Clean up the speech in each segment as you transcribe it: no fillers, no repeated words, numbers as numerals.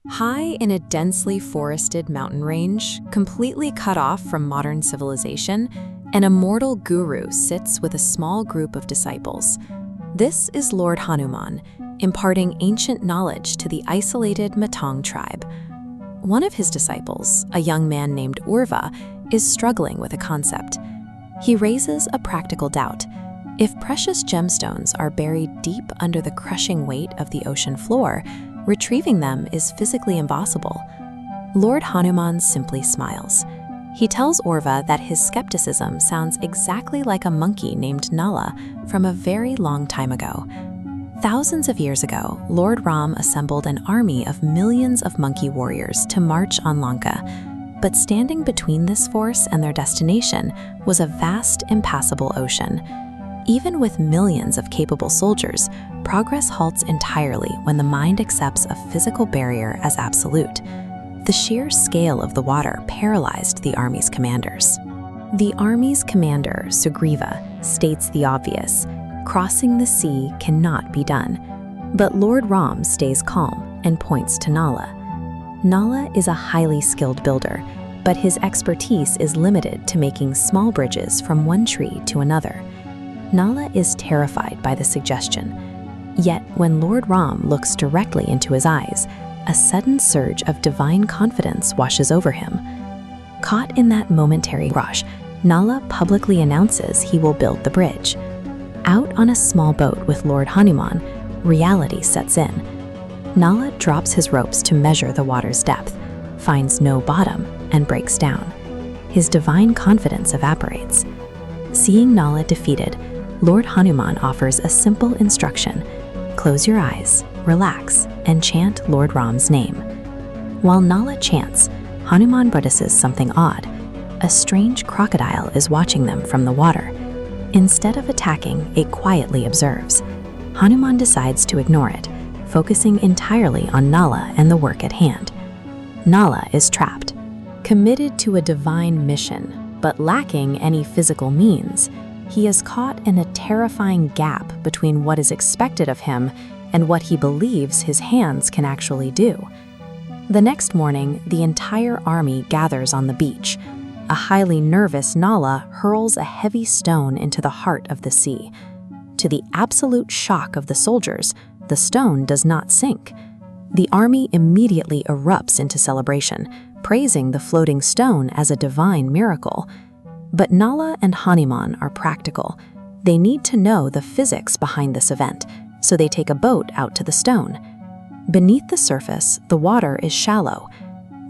High in a densely forested mountain range, completely cut off from modern civilization, an immortal guru sits with a small group of disciples. This is Lord Hanuman, imparting ancient knowledge to the isolated Matang tribe. One of his disciples, a young man named Urva, is struggling with a concept. He raises a practical doubt. If precious gemstones are buried deep under the crushing weight of the ocean floor, retrieving them is physically impossible. Lord Hanuman simply smiles. He tells Urva that his skepticism sounds exactly like a monkey named Nala from a very long time ago. Thousands of years ago, Lord Ram assembled an army of millions of monkey warriors to march on Lanka. But standing between this force and their destination was a vast, impassable ocean. Even with millions of capable soldiers, progress halts entirely when the mind accepts a physical barrier as absolute. The sheer scale of the water paralyzed the army's commanders. The army's commander, Sugriva, states the obvious: crossing the sea cannot be done. But Lord Ram stays calm and points to Nala. Nala is a highly skilled builder, but his expertise is limited to making small bridges from one tree to another. Nala is terrified by the suggestion. Yet, when Lord Ram looks directly into his eyes, a sudden surge of divine confidence washes over him. Caught in that momentary rush, Nala publicly announces he will build the bridge. Out on a small boat with Lord Hanuman, reality sets in. Nala drops his ropes to measure the water's depth, finds no bottom, and breaks down. His divine confidence evaporates. Seeing Nala defeated, Lord Hanuman offers a simple instruction: close your eyes, relax, and chant Lord Ram's name. While Nala chants, Hanuman notices something odd. A strange crocodile is watching them from the water. Instead of attacking, it quietly observes. Hanuman decides to ignore it, focusing entirely on Nala and the work at hand. Nala is trapped, committed to a divine mission, but lacking any physical means. He is caught in a terrifying gap between what is expected of him and what he believes his hands can actually do. The next morning, the entire army gathers on the beach. A highly nervous Nala hurls a heavy stone into the heart of the sea. To the absolute shock of the soldiers, the stone does not sink. The army immediately erupts into celebration, praising the floating stone as a divine miracle. But Nala and Hanuman are practical. They need to know the physics behind this event, so they take a boat out to the stone. Beneath the surface, the water is shallow.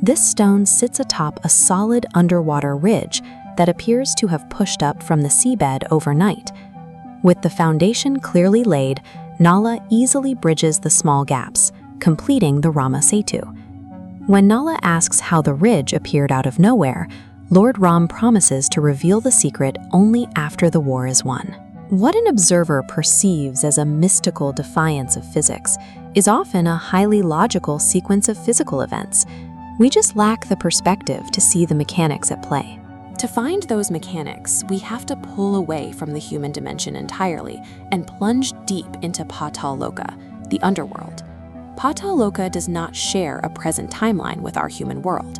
This stone sits atop a solid underwater ridge that appears to have pushed up from the seabed overnight. With the foundation clearly laid, Nala easily bridges the small gaps, completing the Ram Setu. When Nala asks how the ridge appeared out of nowhere, Lord Ram promises to reveal the secret only after the war is won. What an observer perceives as a mystical defiance of physics is often a highly logical sequence of physical events. We just lack the perspective to see the mechanics at play. To find those mechanics, we have to pull away from the human dimension entirely and plunge deep into Paatal Lok, the underworld. Paatal Lok does not share a present timeline with our human world.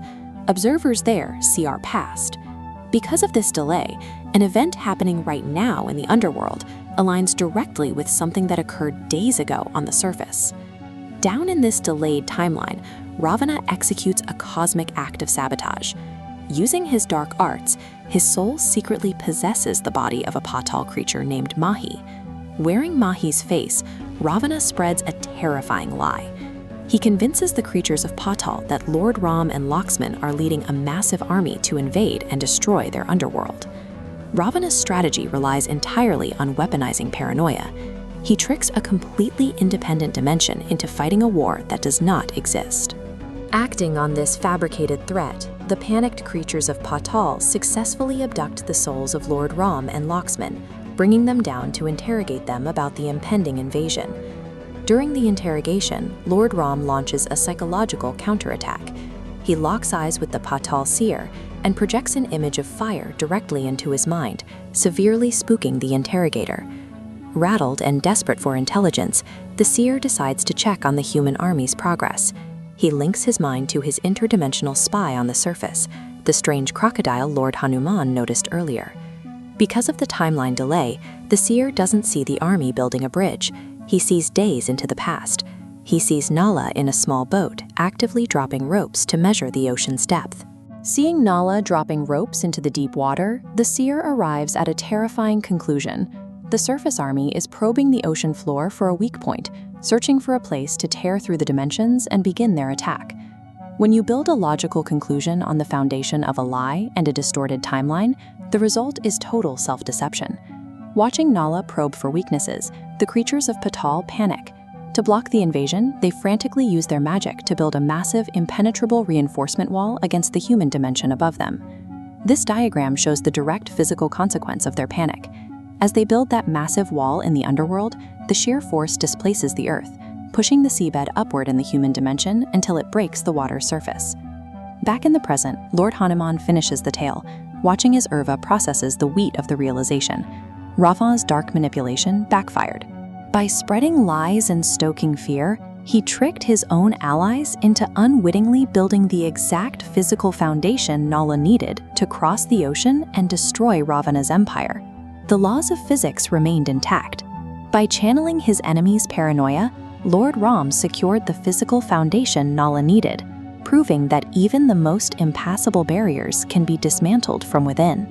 Observers there see our past. Because of this delay, an event happening right now in the underworld aligns directly with something that occurred days ago on the surface. Down in this delayed timeline, Ravana executes a cosmic act of sabotage. Using his dark arts, his soul secretly possesses the body of a Paatal creature named Mahi. Wearing Mahi's face, Ravana spreads a terrifying lie. He convinces the creatures of Paatal that Lord Ram and Lakshman are leading a massive army to invade and destroy their underworld. Ravana's strategy relies entirely on weaponizing paranoia. He tricks a completely independent dimension into fighting a war that does not exist. Acting on this fabricated threat, the panicked creatures of Paatal successfully abduct the souls of Lord Ram and Lakshman, bringing them down to interrogate them about the impending invasion. During the interrogation, Lord Ram launches a psychological counterattack. He locks eyes with the Paatal seer and projects an image of fire directly into his mind, severely spooking the interrogator. Rattled and desperate for intelligence, the seer decides to check on the human army's progress. He links his mind to his interdimensional spy on the surface, the strange crocodile Lord Hanuman noticed earlier. Because of the timeline delay, the seer doesn't see the army building a bridge. He sees days into the past. He sees Nala in a small boat, actively dropping ropes to measure the ocean's depth. Seeing Nala dropping ropes into the deep water, the seer arrives at a terrifying conclusion. The surface army is probing the ocean floor for a weak point, searching for a place to tear through the dimensions and begin their attack. When you build a logical conclusion on the foundation of a lie and a distorted timeline, the result is total self-deception. Watching Nala probe for weaknesses, the creatures of Paatal panic. To block the invasion, they frantically use their magic to build a massive, impenetrable reinforcement wall against the human dimension above them. This diagram shows the direct physical consequence of their panic. As they build that massive wall in the underworld, the sheer force displaces the earth, pushing the seabed upward in the human dimension until it breaks the water's surface. Back in the present, Lord Hanuman finishes the tale, watching as Urva processes the weight of the realization. Ravana's dark manipulation backfired. By spreading lies and stoking fear, he tricked his own allies into unwittingly building the exact physical foundation Nala needed to cross the ocean and destroy Ravana's empire. The laws of physics remained intact. By channeling his enemy's paranoia, Lord Ram secured the physical foundation Nala needed, proving that even the most impassable barriers can be dismantled from within.